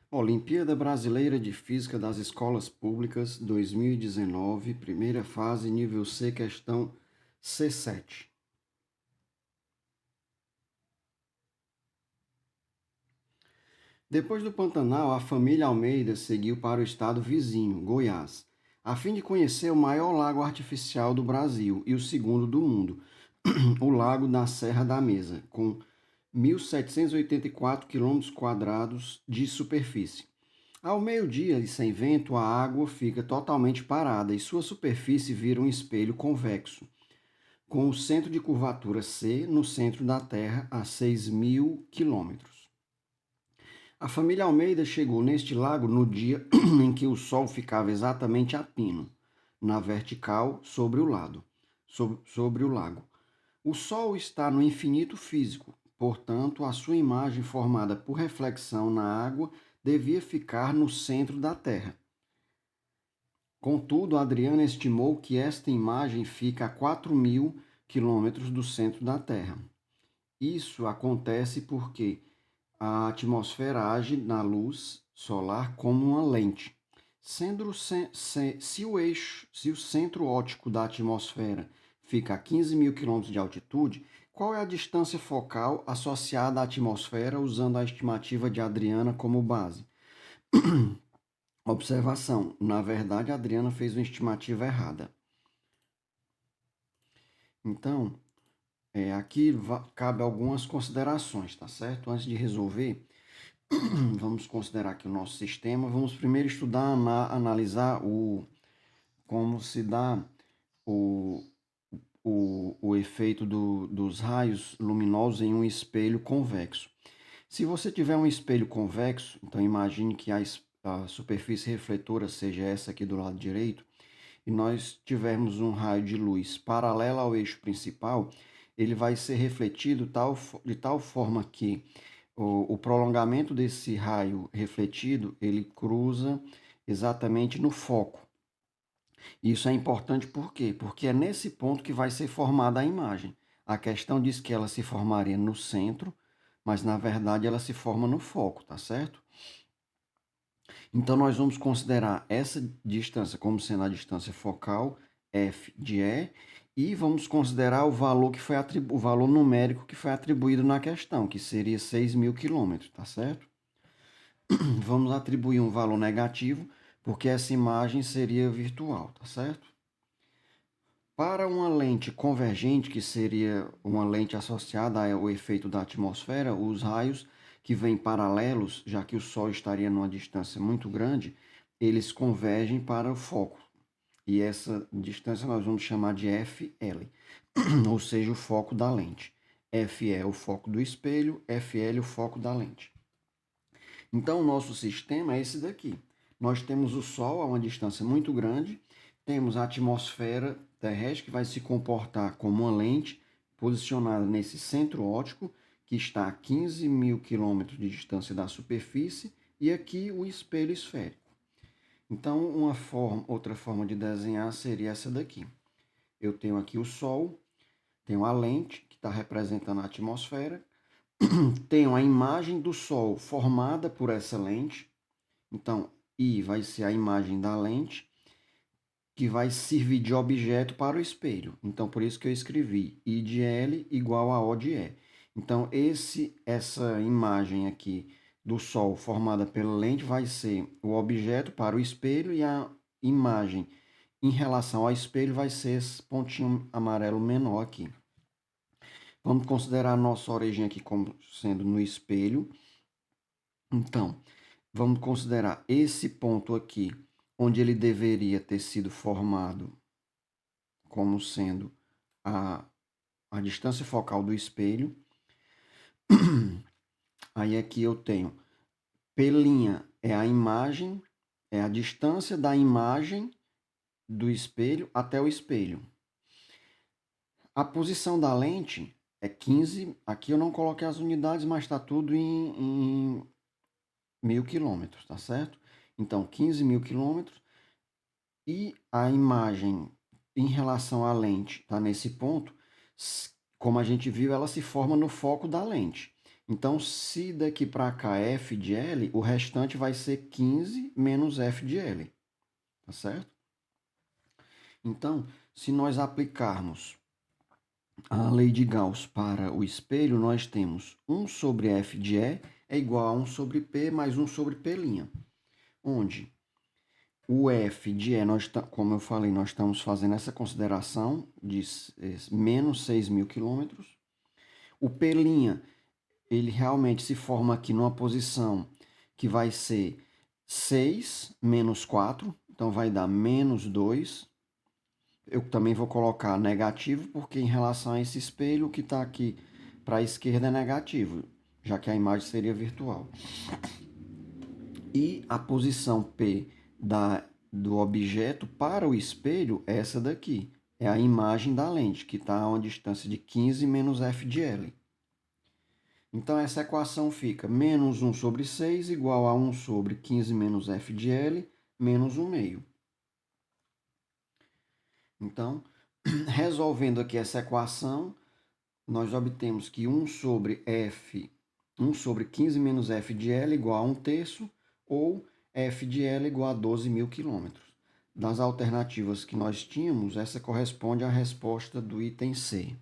Olimpíada Brasileira de Física das Escolas Públicas 2019, primeira fase, nível C, questão C7. Depois do Pantanal, a família Almeida seguiu para o estado vizinho, Goiás, a fim de conhecer o maior lago artificial do Brasil e o segundo do mundo, o Lago da Serra da Mesa, com 1.784 km² de superfície. Ao meio-dia e sem vento, a água fica totalmente parada e sua superfície vira um espelho convexo, com o centro de curvatura C no centro da Terra a 6.000 quilômetros. A família Almeida chegou neste lago no dia em que o Sol ficava exatamente a pino, na vertical sobre o lago. O Sol está no infinito físico, portanto, a sua imagem formada por reflexão na água devia ficar no centro da Terra. Contudo, Adriana estimou que esta imagem fica a 4.000 quilômetros do centro da Terra. Isso acontece porque a atmosfera age na luz solar como uma lente. Se o centro óptico da atmosfera fica a 15.000 quilômetros de altitude, qual é a distância focal associada à atmosfera usando a estimativa de Adriana como base? Observação: na verdade, a Adriana fez uma estimativa errada. Então, aqui cabe algumas considerações, tá certo? Antes de resolver, vamos considerar aqui o nosso sistema. Vamos primeiro estudar, analisar como se dá o, o efeito dos raios luminosos em um espelho convexo. Se você tiver um espelho convexo, então imagine que a superfície refletora seja essa aqui do lado direito, e nós tivermos um raio de luz paralelo ao eixo principal, ele vai ser refletido de tal forma que o prolongamento desse raio refletido, ele cruza exatamente no foco. Isso é importante por quê? Porque é nesse ponto que vai ser formada a imagem. A questão diz que ela se formaria no centro, mas na verdade ela se forma no foco, tá certo? Então nós vamos considerar essa distância como sendo a distância focal, f de E vamos considerar o valor o valor numérico que foi atribuído na questão, que seria 6.000 quilômetros, tá certo? Vamos atribuir um valor negativo, porque essa imagem seria virtual, tá certo? Para uma lente convergente, que seria uma lente associada ao efeito da atmosfera, os raios que vêm paralelos, já que o Sol estaria numa distância muito grande, eles convergem para o foco. E essa distância nós vamos chamar de FL, ou seja, o foco da lente. F é o foco do espelho, FL o foco da lente. Então, o nosso sistema é esse daqui. Nós temos o Sol a uma distância muito grande, temos a atmosfera terrestre que vai se comportar como uma lente posicionada nesse centro óptico, que está a 15.000 quilômetros de distância da superfície, e aqui o espelho esférico. Então, outra forma de desenhar seria essa daqui. Eu tenho aqui o Sol, tenho a lente, que está representando a atmosfera, tenho a imagem do Sol formada por essa lente. Então, I vai ser a imagem da lente, que vai servir de objeto para o espelho. Então, por isso que eu escrevi I de L igual a O de E. Então, essa imagem aqui do Sol formada pela lente vai ser o objeto para o espelho, e a imagem em relação ao espelho vai ser esse pontinho amarelo menor aqui. Vamos considerar a nossa origem aqui como sendo no espelho. Então, vamos considerar esse ponto aqui, onde ele deveria ter sido formado como sendo a distância focal do espelho. Aí aqui eu tenho P' é a imagem, é a distância da imagem do espelho até o espelho. A posição da lente é 15, aqui eu não coloquei as unidades, mas está tudo em 1.000 quilômetros, tá certo? Então, 15.000 quilômetros. E a imagem em relação à lente está nesse ponto, como a gente viu, ela se forma no foco da lente. Então, se daqui para cá é f de L, o restante vai ser 15 menos f de L, tá certo? Então, se nós aplicarmos a lei de Gauss para o espelho, nós temos 1 sobre f de E é igual a 1 sobre P mais 1 sobre P', onde o f de E, como eu falei, nós estamos fazendo essa consideração de menos 6.000 quilômetros. O P', ele realmente se forma aqui numa posição que vai ser 6 menos 4, então vai dar menos 2. Eu também vou colocar negativo, porque em relação a esse espelho, o que está aqui para a esquerda é negativo, já que a imagem seria virtual. E a posição P do objeto para o espelho é essa daqui. É a imagem da lente, que está a uma distância de 15 menos f de L. Então, essa equação fica menos 1 sobre 6 igual a 1 sobre 15 menos f de L menos 1 meio. Então, resolvendo aqui essa equação, nós obtemos que 1 sobre 15 menos f de L igual a 1 terço, ou f de L igual a 12.000 quilômetros. Das alternativas que nós tínhamos, essa corresponde à resposta do item C.